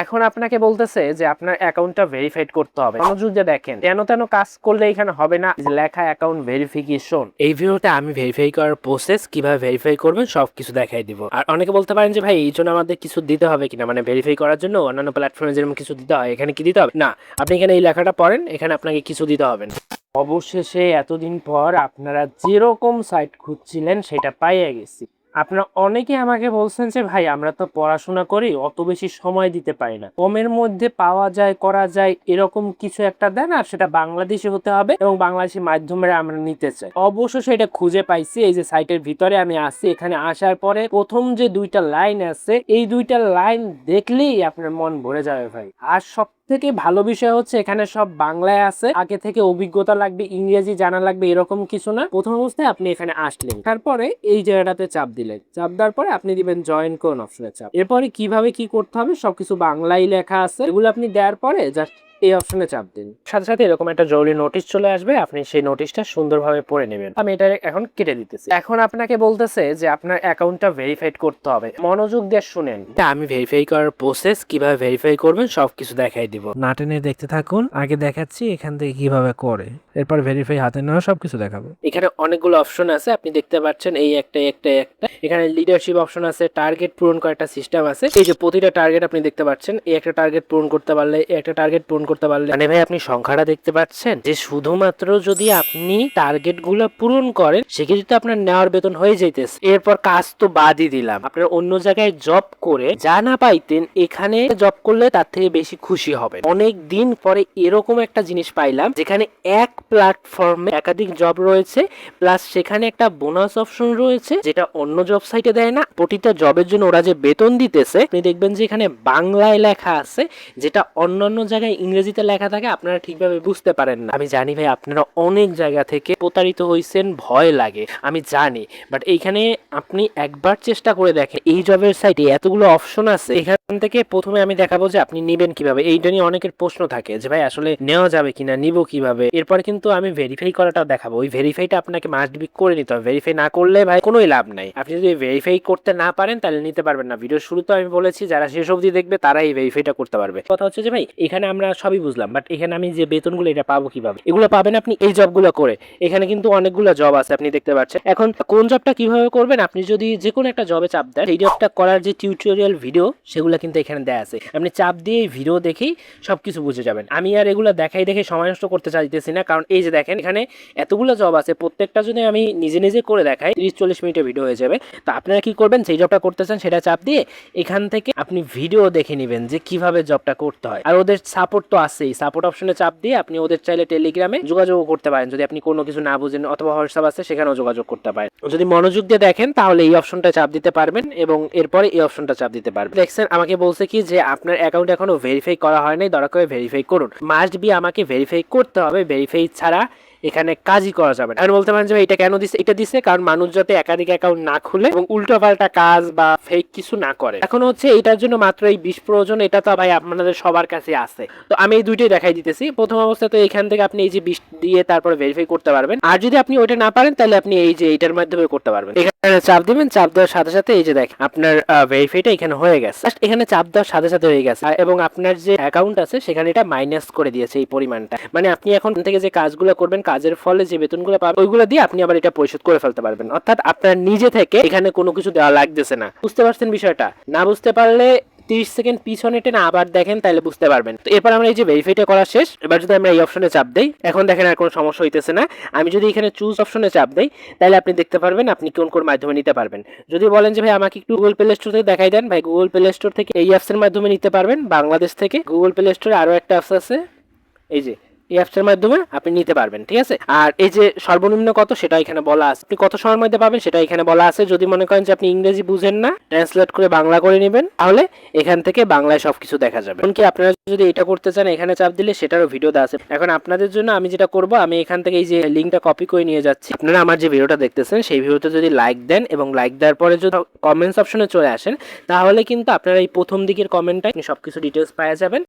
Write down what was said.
এখন আপনাকে বলতেছে যে আপনার অ্যাকাউন্টটা ভেরিফাইড করতে হবে। মনোযোগ দিয়ে দেখেন, কেন তেন কাজ করলে এখানে হবে না, লেখা অ্যাকাউন্ট ভেরিফিকেশন। এই ভিডিওতে আমি ভেরিফাই করার প্রসেস, কিভাবে ভেরিফাই করবেন সবকিছু দেখাই দিব। আর অনেকে বলতে পারেন যে ভাই এই জন্য আমাদের কিছু দিতে হবে কিনা, মানে ভেরিফাই করার জন্য অন্যান্য প্ল্যাটফর্মে যেরকম কিছু দিতে হয় এখানে কি দিতে হবে না। আপনি এখানে এই লেখাটা পড়েন, এখানে আপনাকে কিছু দিতে হবে না। অবশেষে এতদিন পর আপনারা যেরকম সাইট খুঁজছিলেন সেটা পাইয়ে গেছি। আপনারা অনেকে আমাকে বলছেন যে ভাই আমরা তো পড়াশোনা করি, অত বেশি সময় দিতে পারি না, কমের মধ্যে পাওয়া যায় করা যায় এরকম কিছু একটা দেন, আর সেটা বাংলাদেশি হতে হবে এবং বাংলাদেশি মাধ্যমে আমরা নিতে চাই। অবশ্যই সেটা খুঁজে পাইছি। এই যে সাইটের ভিতরে আমি আসছি, এখানে আসার পরে প্রথম যে দুইটা লাইন আছে এই দুইটা লাইন দেখলেই আপনার মন ভরে যাবে ভাই। আর সব থেকে ভালো বিষয় হচ্ছে এখানে সব বাংলায় আছে। আগে থেকে অভিজ্ঞতা লাগবে, ইংরেজি জানা লাগবে এরকম কিছু না। প্রথম অবস্থায় আপনি এখানে আসলেন, তারপরে এই জায়গাটাতে চাপ দিলেন, চাপ দেওয়ার পরে আপনি দিবেন জয়েন কোন অপশনে চাপ। এরপরে কিভাবে কি করতে হবে সবকিছু বাংলায় লেখা আছে, এগুলো আপনি দেওয়ার পরে জাস্ট এই অপশনে চাপ দিন। সাথে সাথে এরকম একটা জরুরি নোটিশ চলে আসবে, আপনি সেই নোটিশটা সুন্দরভাবে পড়ে নেবেন। আমি এটা এখন কেটে দিতেছি। এখন আপনাকে বলতেছে যে আপনার অ্যাকাউন্টটা ভেরিফাইড করতে হবে। মনোযোগ দিয়ে শুনেন, আমি ভেরিফাই করার প্রসেস, কিভাবে ভেরিফাই করবেন সবকিছু দেখাই দিব। না টেনে দেখতে থাকুন। আগে দেখাচ্ছি এখান থেকে কিভাবে করে, এরপর ভেরিফাই হাতে নেওয়া সবকিছু দেখাবো। এখানে অনেকগুলো অপশন আছে, আপনি দেখতে পাচ্ছেন এই একটা একটা একটা। এখানে লিডারশিপ অপশন আছে, টার্গেট পূরণ করার একটা সিস্টেম আছে। এই যে প্রতিটা টার্গেট আপনি দেখতে পাচ্ছেন, এই একটা টার্গেট পূরণ করতে পারলে, এই একটা টার্গেট পূরণ করতে পারলে, মানে ভাই আপনি সংখ্যাটা দেখতে পাচ্ছেন যে শুধুমাত্র যদি আপনি টার্গেট গুলো পূরণ করেন সেক্ষেত্রে তো আপনার নেওয়ার বেতন হয়ে যাইতেছে। এরপর কাজ তো বাদই দিলাম, আপনার অন্য জায়গায় জব করে যা না পাইতেন এখানে জব করলে তার থেকে বেশি খুশি হবে। অনেক দিন পরে এরকম একটা জিনিস পাইলাম যেখানে এক প্ল্যাটফর্মে একাধিক জব রয়েছে, প্লাস সেখানে একটা বোনাস অপশন রয়েছে যেটা অন্য জব সাইটে দেয় না। প্রতিটা জবের জন্য ওরা যে বেতন দিতেছে আপনি দেখবেন যে এখানে বাংলায় লেখা আছে, যেটা অন্যান্য জায়গায় ইংরেজিতে লেখা থাকে, আপনারা ঠিকভাবে বুঝতে পারেন না। আমি জানি ভাই আপনারা অনেক জায়গা থেকে প্রতারিত হয়েছেন, ভয় লাগে আমি জানি, বাট এইখানে আপনি একবার চেষ্টা করে দেখেন। এই জবের সাইটে এতগুলো অপশন আছে, এখান থেকে প্রথমে আমি দেখাবো যে আপনি নেবেন কিভাবে। এইটা নিয়ে অনেকের প্রশ্ন থাকে যে ভাই আসলে নেওয়া যাবে কিনা, নিব কিভাবে। এরপরে কিন্তু আমি ভেরিফাই করাটাও দেখাবো। ওই ভেরিফাইটা আপনাকে মাস্ট বি করে নিতে হবে। ভেরিফাই না করলে ভাই কোনোই লাভ নাই। আপনি যদি ভেরিফাই করতে না পারেন তাহলে নিতে পারবেন না। ভিডিওর শুরুতে আমি বলেছি যারা শেষ অবধি দেখবে তারা এই ভেরিফাইটা করতে পারবে। কথা হচ্ছে যে ভাই এখানে আমরা সবই বুঝলাম, বাট এখানে আমি যে বেতনগুলো এটা পাবো কিভাবে, এগুলো পাবেন আপনি এই জবগুলো করে। এখানে কিন্তু অনেকগুলো জব আছে আপনি দেখতে পাচ্ছেন। এখন কোন জবটা কিভাবে করবেন, আপনি যদি যে কোনো একটা জবে চাপ দেন, এই জবটা করার যে টিউটোরিয়াল ভিডিও সেগুলো কিন্তু এখানে দেয়া আছে। আপনি চাপ দিয়ে এই ভিডিও দেখেই সবকিছু বুঝে যাবেন। আমি আর এগুলো দেখাই দেখে সময় নষ্ট করতে চাইতেছি না, কারণ এই যে দেখেন এখানে এতগুলো জব আছে, প্রত্যেকটা যদি আমি নিজে নিজে করে দেখাই 30-40 মিনিটের ভিডিও হয়ে যাবে। তো আপনারা কি করবেন, সেই জবটা করতে চান সেটা চাপ দিয়ে এখান থেকে আপনি ভিডিও দেখে নেবেন যে কিভাবে জবটা করতে হয়। আর ওদের সাপোর্ট তো আছেই, সাপোর্ট অপশনে চাপ দিয়ে আপনি ওদের চাইলে টেলিগ্রামে যোগাযোগ করতে পারেন যদি আপনি কোনো কিছু না বুঝেন, অথবা হোয়াটসঅ্যাপ আছে সেখানেও যোগাযোগ করতে পারেন। যদি মনোযোগ দিয়ে দেখেন তাহলে এই অপশনটা চাপ দিতে পারবেন এবং এরপরে এই অপশনটা চাপ দিতে পারবেন। দেখছেন আমাকে বলছে কি যে আপনার অ্যাকাউন্ট এখনো ভেরিফাই করা হয় নাই, দয়া করে ভেরিফাই করুন। মাস্ট বি আমাকে ভেরিফাই করতে হবে, ভেরিফাই ছাড়া এখানে কাজই করা যাবে না। এখন বলতে পারেন যে এটা কেন দিছে, এটা দিছে কারণ মানুষ যাতে একাধিক অ্যাকাউন্ট না খুলে এবং উল্টো পাল্টা কাজ বা ফেক কিছু না করে। এখন হচ্ছে এটার জন্য মাত্র এই 20 প্রয়োজন, এটা তো ভাই আপনাদের সবার কাছে আছে। তো আমি এই দুইটাই দেখাই দিতেছি। প্রথম অবস্থা তো এখান থেকে আপনি এই যে 20 দিয়ে তারপরে ভেরিফাই করতে পারবেন, আর যদি আপনি ওইটা না পারেন তাহলে আপনি এই যে এইটার মাধ্যমে করতে পারবেন। এখানে চাপ দিবেন, চাপ দেওয়ার সাথে সাথে এই যে দেখেন আপনার ভেরিফাইটা এখানে হয়ে গেছে। এখানে চাপ দেওয়ার সাথে সাথে হয়ে গেছে এবং আপনার যে অ্যাকাউন্ট আছে সেখানে এটা মাইনাস করে দিয়েছে এই পরিমাণটা। মানে আপনি এখন থেকে যে কাজগুলো করবেন, কাজের ফলে যে বেতনগুলো পাবেন ওইগুলো দিয়ে আপনি আবার এটা পরিশোধ করে ফেলতে পারবেন। অর্থাৎ আপনার নিজে থেকে এখানে কোনো কিছু দেওয়া লাগতেছে না। বুঝতে পারছেন বিষয়টা? না বুঝতে পারলে 30 সেকেন্ড পিছনে টেনে আবার দেখেন, তাহলে বুঝতে পারবেন। তো এরপর আমরা এই যে ভেরিফাইটা করা শেষ, এবার যদি আমরা এই অপশনে চাপ দেই, এখন দেখেন আর কোনো সমস্যা হইতেছে না। আমি যদি এখানে চুজ অপশনে চাপ দেই তাহলে আপনি দেখতে পারবেন আপনি কোন কোন মাধ্যমে নিতে পারবেন। যদি বলেন যে ভাই আমাকে একটু গুগল প্লে স্টোর থেকে দেখাই দেন, ভাই গুগল প্লে স্টোর থেকে এই অ্যাপসের মাধ্যমে নিতে পারবেন। বাংলাদেশ থেকে গুগল প্লে স্টোরে আরো একটা অ্যাপস আছে, এই যে এই অ্যাপসের মাধ্যমে আপনি নিতে পারবেন, ঠিক আছে। আর এই যে সর্বনিম্ন কত সেটা এখানে বলা আছে, আপনি কত সময়ের মধ্যে পাবেন সেটা এখানে বলা আছে। যদি মনে করেন যে আপনি ইংরেজি বুঝেন না, ট্রান্সলেট করে বাংলা করে নেবেন, তাহলে এখান থেকে বাংলায় সবকিছু দেখা যাবে। এমনকি আপনারা যদি এটা করতে চান এখানে চাপ দিলে সেটারও ভিডিও দেওয়া আছে। এখন আপনাদের জন্য আমি যেটা করব, আমি এখান থেকে এই যে লিঙ্কটা কপি করে নিয়ে যাচ্ছি। আপনারা আমার যে ভিডিওটা দেখতেছেন সেই ভিডিওতে যদি লাইক দেন এবং লাইক দেওয়ার পরে যদি কমেন্টস অপশনে চলে আসেন, তাহলে কিন্তু আপনারা এই প্রথম দিকের কমেন্টটাই সবকিছু ডিটেলস পাওয়া যাবেন।